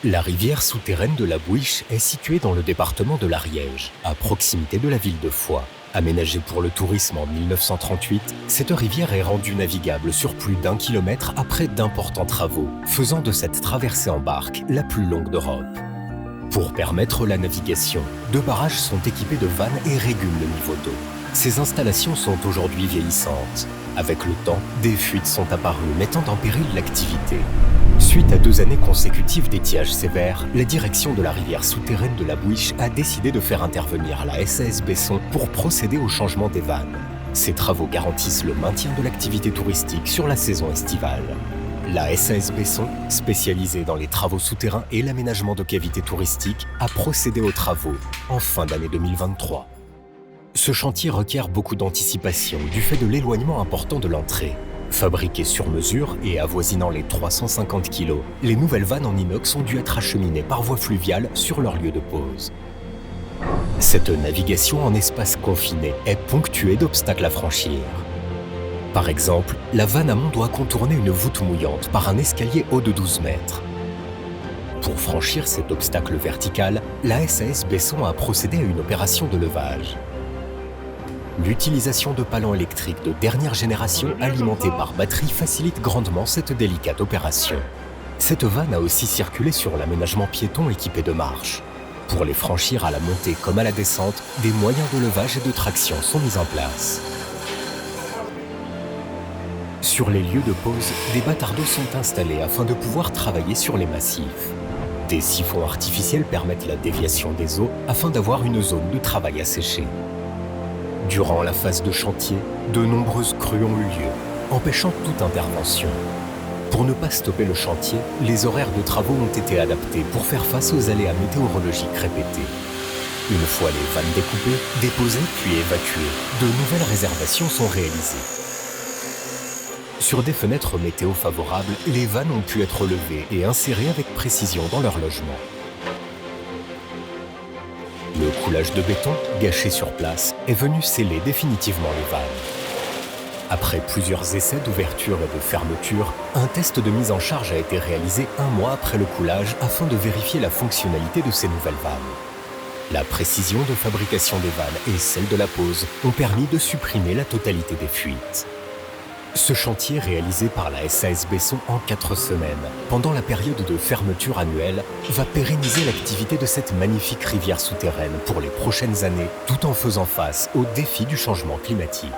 La rivière souterraine de la Bouiche est située dans le département de l'Ariège, à proximité de la ville de Foix. Aménagée pour le tourisme en 1938, cette rivière est rendue navigable sur plus d'1 kilomètre après d'importants travaux, faisant de cette traversée en barque la plus longue d'Europe. Pour permettre la navigation, 2 barrages sont équipés de vannes et régulent le niveau d'eau. Ces installations sont aujourd'hui vieillissantes. Avec le temps, des fuites sont apparues, mettant en péril l'activité. Suite à 2 années consécutives d'étiage sévère, la direction de la rivière souterraine de la Bouiche a décidé de faire intervenir la SAS Besson pour procéder au changement des vannes. Ces travaux garantissent le maintien de l'activité touristique sur la saison estivale. La SAS Besson, spécialisée dans les travaux souterrains et l'aménagement de cavités touristiques, a procédé aux travaux en fin d'année 2023. Ce chantier requiert beaucoup d'anticipation du fait de l'éloignement important de l'entrée. Fabriquées sur mesure et avoisinant les 350 kg, les nouvelles vannes en inox ont dû être acheminées par voie fluviale sur leur lieu de pose. Cette navigation en espace confiné est ponctuée d'obstacles à franchir. Par exemple, la vanne amont doit contourner une voûte mouillante par un escalier haut de 12 mètres. Pour franchir cet obstacle vertical, la SAS Besson a procédé à une opération de levage. L'utilisation de palans électriques de dernière génération alimentés par batterie facilite grandement cette délicate opération. Cette vanne a aussi circulé sur l'aménagement piéton équipé de marches. Pour les franchir à la montée comme à la descente, des moyens de levage et de traction sont mis en place. Sur les lieux de pose, des batards d'eau sont installés afin de pouvoir travailler sur les massifs. Des siphons artificiels permettent la déviation des eaux afin d'avoir une zone de travail asséchée. Durant la phase de chantier, de nombreuses crues ont eu lieu, empêchant toute intervention. Pour ne pas stopper le chantier, les horaires de travaux ont été adaptés pour faire face aux aléas météorologiques répétés. Une fois les vannes découpées, déposées puis évacuées, de nouvelles réservations sont réalisées. Sur des fenêtres météo favorables, les vannes ont pu être levées et insérées avec précision dans leur logement. Le coulage de béton, gâché sur place, est venu sceller définitivement les vannes. Après plusieurs essais d'ouverture et de fermeture, un test de mise en charge a été réalisé 1 mois après le coulage afin de vérifier la fonctionnalité de ces nouvelles vannes. La précision de fabrication des vannes et celle de la pose ont permis de supprimer la totalité des fuites. Ce chantier réalisé par la SAS Besson en 4 semaines, pendant la période de fermeture annuelle, va pérenniser l'activité de cette magnifique rivière souterraine pour les prochaines années, tout en faisant face aux défis du changement climatique.